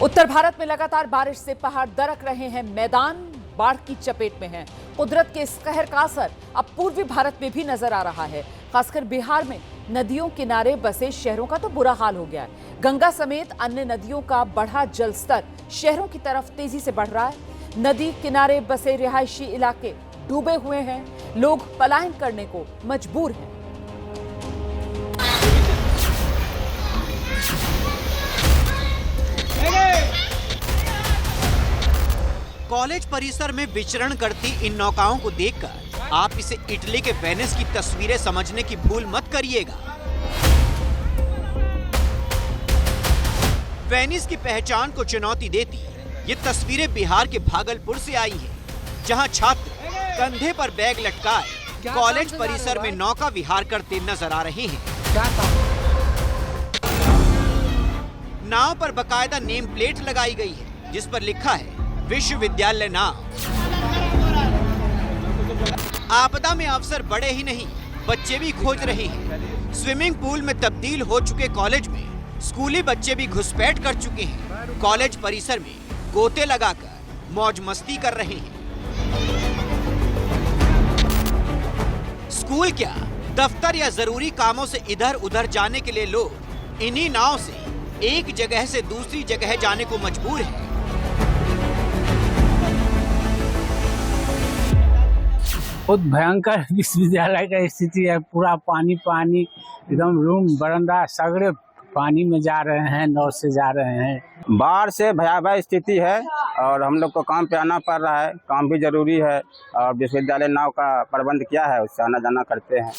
उत्तर भारत में लगातार बारिश से पहाड़ दरक रहे हैं, मैदान बाढ़ की चपेट में हैं। कुदरत के इस कहर का असर अब पूर्वी भारत में भी नजर आ रहा है। खासकर बिहार में नदियों किनारे बसे शहरों का तो बुरा हाल हो गया है। गंगा समेत अन्य नदियों का बढ़ा जलस्तर शहरों की तरफ तेजी से बढ़ रहा है। नदी किनारे बसे रिहायशी इलाके डूबे हुए हैं, लोग पलायन करने को मजबूर हैं। कॉलेज परिसर में विचरण करती इन नौकाओं को देखकर आप इसे इटली के वेनिस की तस्वीरें समझने की भूल मत करिएगा। वेनिस की पहचान को चुनौती देती ये तस्वीरें बिहार के भागलपुर से आई हैं, जहां छात्र कंधे पर बैग लटकाए कॉलेज परिसर में नौका विहार करते नजर आ रहे हैं। नाव पर बकायदा नेम प्लेट लगाई गई है, जिस पर लिखा है विश्वविद्यालय नाव। आपदा में अवसर बड़े ही नहीं, बच्चे भी खोज रहे हैं। स्विमिंग पूल में तब्दील हो चुके कॉलेज में स्कूली बच्चे भी घुसपैठ कर चुके हैं। कॉलेज परिसर में गोते लगाकर मौज मस्ती कर रहे हैं। स्कूल क्या, दफ्तर या जरूरी कामों से इधर उधर जाने के लिए लोग इन्हीं नाव से एक जगह से दूसरी जगह जाने को मजबूर हैं। बहुत भयंकर विश्वविद्यालय का स्थिति है। पूरा पानी पानी, एकदम रूम बरंडा सगड़े पानी में जा रहे हैं, नाव से जा रहे हैं। बाढ़ से भयावह स्थिति है और हम लोग को काम पे आना पड़ रहा है। काम भी जरूरी है और विश्वविद्यालय नाव का प्रबंध किया है, उससे आना जाना करते हैं।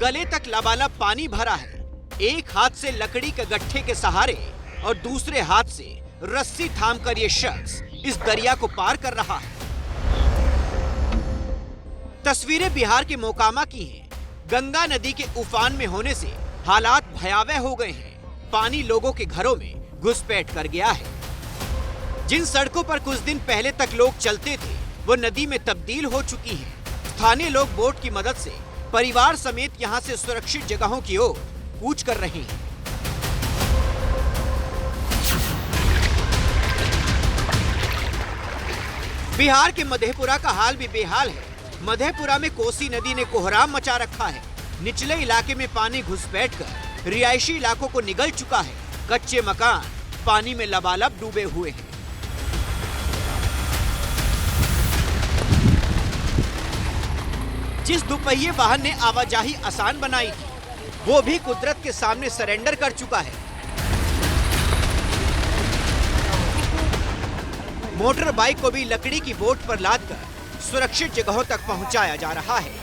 गले तक लबालब पानी भरा है। एक हाथ से लकड़ी के गट्ठे के सहारे और दूसरे हाथ से रस्सी थामकर ये शख्स इस दरिया को पार कर रहा है। तस्वीरें बिहार के मोकामा की हैं। गंगा नदी के उफान में होने से हालात भयावह हो गए हैं। पानी लोगों के घरों में घुसपैठ कर गया है। जिन सड़कों पर कुछ दिन पहले तक लोग चलते थे, वो नदी में तब्दील हो चुकी हैं। स्थानीय लोग बोट की मदद से परिवार समेत यहां से सुरक्षित जगहों की ओर कूच कर रहे हैं। बिहार के मधेपुरा का हाल भी बेहाल है। मधेपुरा में कोसी नदी ने कोहराम मचा रखा है। निचले इलाके में पानी घुसपैठकर रिहायशी इलाकों को निगल चुका है। कच्चे मकान पानी में लबालब डूबे हुए हैं। जिस दुपहिए वाहन ने आवाजाही आसान बनाई थी, वो भी कुदरत के सामने सरेंडर कर चुका है। मोटर बाइक को भी लकड़ी की बोट पर लादकर सुरक्षित जगहों तक पहुंचाया जा रहा है।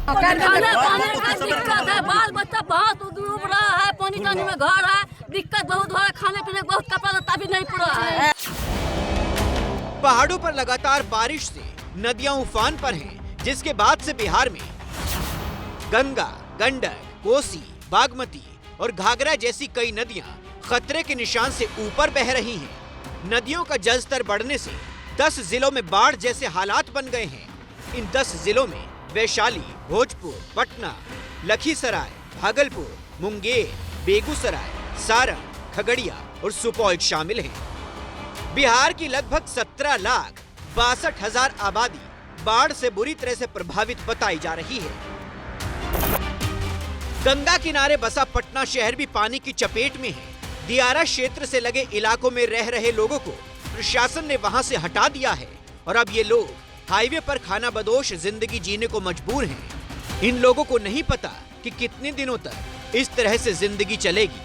खाने का दिक्कत है, बाल बच्चा बहुत डूब रहा है, पानी टानी में घर है, दिक्कत बहुत हो रहा है, खाने पीने बहुत, कपड़ा लत्ता भी नहीं पूरा है। पहाड़ों पर लगातार बारिश से नदियां उफान पर हैं, जिसके बाद से बिहार में गंगा, गंडक, कोसी, बागमती और घाघरा जैसी कई नदियां खतरे के निशान से ऊपर बह रही हैं। नदियों का जलस्तर बढ़ने से 10 जिलों में बाढ़ जैसे हालात बन गए हैं। इन 10 जिलों में वैशाली, भोजपुर, पटना, लखीसराय, भागलपुर, मुंगेर, बेगूसराय, सारण, खगड़िया और सुपौल शामिल हैं। बिहार की लगभग 17,62,000 आबादी बाढ़ से बुरी तरह से प्रभावित बताई जा रही है। गंगा किनारे बसा पटना शहर भी पानी की चपेट में है। दियारा क्षेत्र से लगे इलाकों में रह रहे लोगों को प्रशासन ने वहां से हटा दिया है और अब ये लोग हाईवे पर खाना बदोश जिंदगी जीने को मजबूर हैं। इन लोगों को नहीं पता कि कितने दिनों तक इस तरह से जिंदगी चलेगी।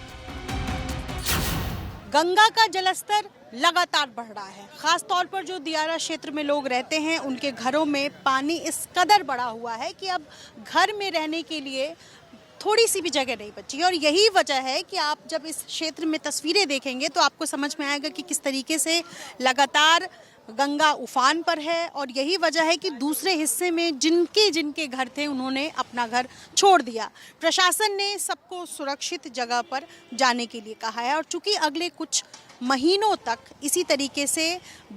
गंगा का जलस्तर लगातार बढ़ रहा है। खास तौर पर जो दियारा क्षेत्र में लोग रहते हैं, उनके घरों में पानी इस कदर बढ़ा हुआ है कि अब घर में रहने के लिए थोड़ी सी भी जगह नहीं बची है। और यही वजह है कि आप जब इस क्षेत्र में तस्वीरें देखेंगे तो आपको समझ में आएगा कि किस तरीके से लगातार गंगा उफान पर है। और यही वजह है कि दूसरे हिस्से में जिनके घर थे, उन्होंने अपना घर छोड़ दिया। प्रशासन ने सबको सुरक्षित जगह पर जाने के लिए कहा है और चूंकि अगले कुछ महीनों तक इसी तरीके से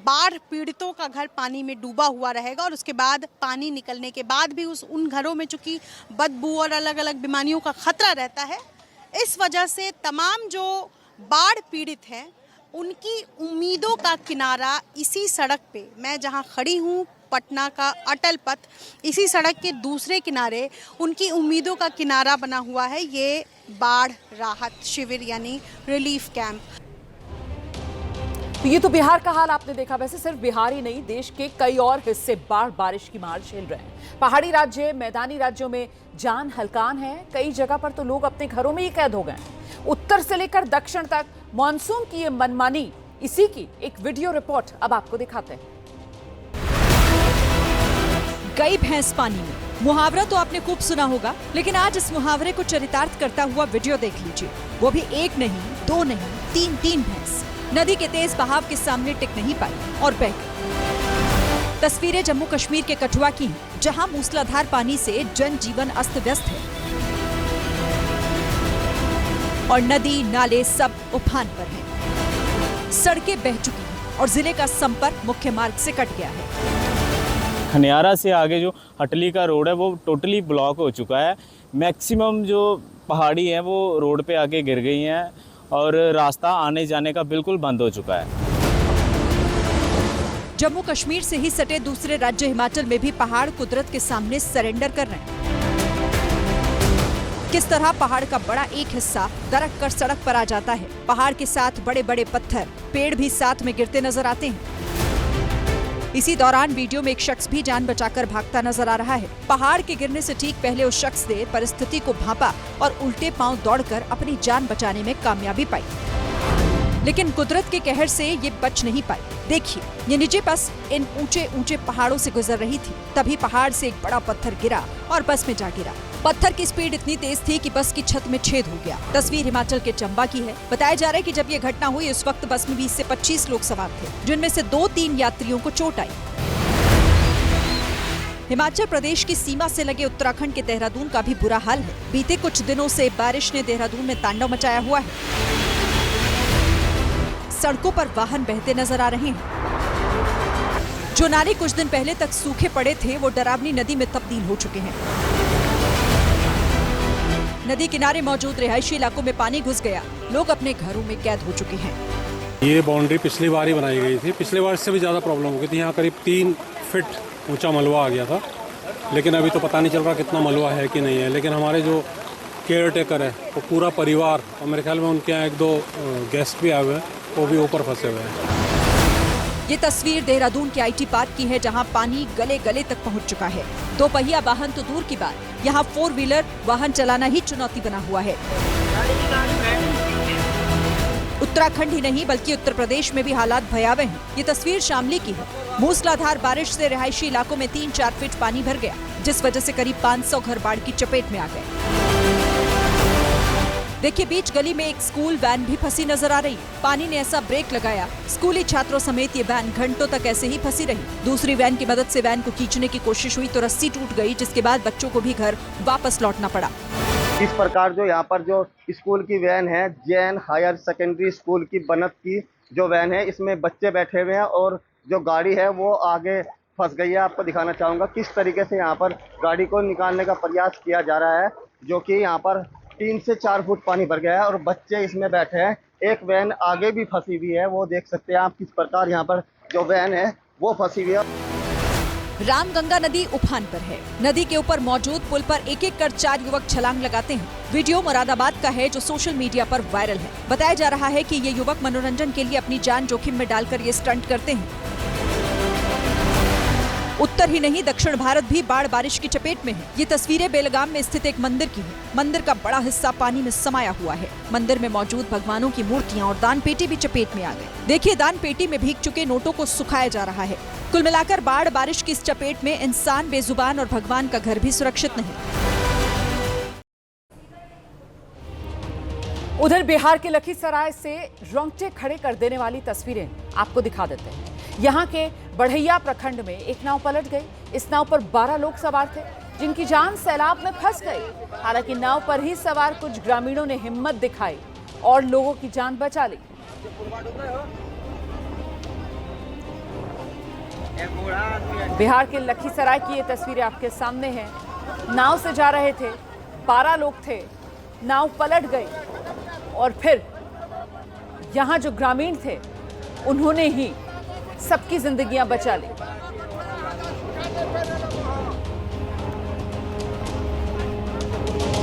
बाढ़ पीड़ितों का घर पानी में डूबा हुआ रहेगा और उसके बाद पानी निकलने के बाद भी उन घरों में चूंकि बदबू और अलग अलग बीमारियों का खतरा रहता है, इस वजह से तमाम जो बाढ़ पीड़ित हैं उनकी उम्मीदों का किनारा इसी सड़क पे, मैं जहां खड़ी हूं पटना का अटल पथ, इसी सड़क के दूसरे किनारे उनकी उम्मीदों का किनारा बना हुआ है ये बाढ़ राहत शिविर यानी रिलीफ कैंप। तो ये तो बिहार का हाल आपने देखा। वैसे सिर्फ बिहार ही नहीं, देश के कई और हिस्से बाढ़ बारिश की मार झेल रहे हैं। पहाड़ी राज्य, मैदानी राज्यों में जान हलकान है। कई जगह पर तो लोग अपने घरों में ही कैद हो गए हैं। उत्तर से लेकर दक्षिण तक मानसून की ये मनमानी, इसी की एक वीडियो रिपोर्ट अब आपको दिखाते हैं। गई भैंस पानी में, मुहावरा तो आपने खूब सुना होगा, लेकिन आज इस मुहावरे को चरितार्थ करता हुआ वीडियो देख लीजिए। वो भी एक नहीं, दो नहीं, तीन भैंस नदी के तेज बहाव के सामने टिक नहीं पाई और बह गई। तस्वीरें जम्मू कश्मीर के कठुआ की हैं, जहां मूसलाधार पानी से जनजीवन अस्त व्यस्त है और नदी नाले सब उफान पर हैं। सड़कें बह चुकी हैं और जिले का संपर्क मुख्य मार्ग से कट गया है। खनियारा से आगे जो हटली का रोड है वो टोटली ब्लॉक हो चुका है। मैक्सिमम जो पहाड़ी है वो रोड पे आके गिर गई हैं और रास्ता आने जाने का बिल्कुल बंद हो चुका है। जम्मू कश्मीर से ही सटे दूसरे राज्य हिमाचल में भी पहाड़ कुदरत के सामने सरेंडर कर रहे हैं। किस तरह पहाड़ का बड़ा एक हिस्सा दरक कर सड़क पर आ जाता है। पहाड़ के साथ बड़े बड़े पत्थर, पेड़ भी साथ में गिरते नजर आते हैं। इसी दौरान वीडियो में एक शख्स भी जान बचाकर भागता नजर आ रहा है। पहाड़ के गिरने से ठीक पहले उस शख्स ने परिस्थिति को भांपा और उल्टे पांव दौड़कर अपनी जान बचाने में कामयाबी पाई, लेकिन कुदरत के कहर से ये बच नहीं पाई। देखिए, ये निजी बस इन ऊंचे ऊंचे पहाड़ों से गुजर रही थी, तभी पहाड़ से एक बड़ा पत्थर गिरा और बस में जा गिरा। पत्थर की स्पीड इतनी तेज थी कि बस की छत में छेद हो गया। तस्वीर हिमाचल के चंबा की है। बताया जा रहा है कि जब ये घटना हुई उस वक्त बस में 20 से 25 लोग सवार थे, जिनमें से 2-3 यात्रियों को चोट आई। हिमाचल प्रदेश की सीमा से लगे उत्तराखंड के देहरादून का भी बुरा हाल है। बीते कुछ दिनों से बारिश ने देहरादून में तांडव मचाया हुआ है। सड़कों पर वाहन बहते नजर आ रहे हैं। जो नाले कुछ दिन पहले तक सूखे पड़े थे वो डरावनी नदी में तब्दील हो चुके हैं। नदी किनारे मौजूद रिहायशी इलाकों में पानी घुस गया। लोग अपने घरों में कैद हो चुके हैं। ये बाउंड्री पिछली बार ही बनाई गई थी। पिछले बार से भी ज़्यादा प्रॉब्लम हो गई थी। यहाँ करीब 3 फीट ऊंचा मलबा आ गया था, लेकिन अभी तो पता नहीं चल रहा कितना मलबा है कि नहीं है। लेकिन हमारे जो केयर टेकर है वो पूरा परिवार, और मेरे ख्याल में उनके यहाँ 1-2 गेस्ट भी आए हुए हैं, वो भी ऊपर फंसे हुए हैं। ये तस्वीर देहरादून के IT पार्क की है, जहां पानी गले गले तक पहुंच चुका है। 2 पहिया वाहन तो दूर की बात, यहाँ 4 व्हीलर वाहन चलाना ही चुनौती बना हुआ है। उत्तराखंड ही नहीं बल्कि उत्तर प्रदेश में भी हालात भयावह हैं। ये तस्वीर शामली की है। मूसलाधार बारिश से रिहायशी इलाकों में 3-4 फीट पानी भर गया, जिस वजह से करीब 500 घर बाढ़ की चपेट में आ गए। देखिए, बीच गली में एक स्कूल वैन भी फंसी नजर आ रही है। पानी ने ऐसा ब्रेक लगाया, स्कूली छात्रों समेत ये वैन घंटों तक ऐसे ही फंसी रही। दूसरी वैन की मदद से वैन को खींचने की कोशिश हुई तो रस्सी टूट गई, जिसके बाद बच्चों को भी घर वापस लौटना पड़ा। इस प्रकार जो यहाँ पर जो स्कूल की वैन है, जैन हायर सेकेंडरी स्कूल की बनत की जो वैन है, इसमें बच्चे बैठे हुए हैं और जो गाड़ी है वो आगे फंस गई है। आपको दिखाना चाहूँगा किस तरीके से यहाँ पर गाड़ी को निकालने का प्रयास किया जा रहा है, जो कि यहाँ पर 3 से 4 फुट पानी भर गया है और बच्चे इसमें बैठे हैं। एक वैन आगे भी फंसी हुई है, वो देख सकते हैं आप किस प्रकार यहाँ पर जो वैन है वो फंसी हुई है। रामगंगा नदी उफान पर है। नदी के ऊपर मौजूद पुल पर एक एक कर 4 युवक छलांग लगाते हैं। वीडियो मुरादाबाद का है जो सोशल मीडिया पर वायरल है। बताया जा रहा है कि ये युवक मनोरंजन के लिए अपनी जान जोखिम में डालकर ये स्टंट करते हैं। उत्तर ही नहीं दक्षिण भारत भी बाढ़ बारिश की चपेट में है। ये तस्वीरें बेलगाम में स्थित एक मंदिर की हैं। मंदिर का बड़ा हिस्सा पानी में समाया हुआ है। मंदिर में मौजूद भगवानों की मूर्तियां और दान पेटी भी चपेट में आ गए। देखिए, दान पेटी में भीग चुके नोटों को सुखाया जा रहा है। कुल मिलाकर बाढ़ बारिश की इस चपेट में इंसान बेजुबान और भगवान का घर भी सुरक्षित नहीं। उधर बिहार के लखीसराय से रोंगटे खड़े कर देने वाली तस्वीरें आपको दिखा देते हैं। यहाँ के बढ़ैया प्रखंड में एक नाव पलट गई। इस नाव पर 12 लोग सवार थे, जिनकी जान सैलाब में फंस गई। हालांकि नाव पर ही सवार कुछ ग्रामीणों ने हिम्मत दिखाई और लोगों की जान बचा ली। बिहार के लखीसराय की ये तस्वीरें आपके सामने हैं। नाव से जा रहे थे, 12 लोग थे, नाव पलट गई और फिर यहाँ जो ग्रामीण थे उन्होंने ही सबकी जिंदगियां बचा ली।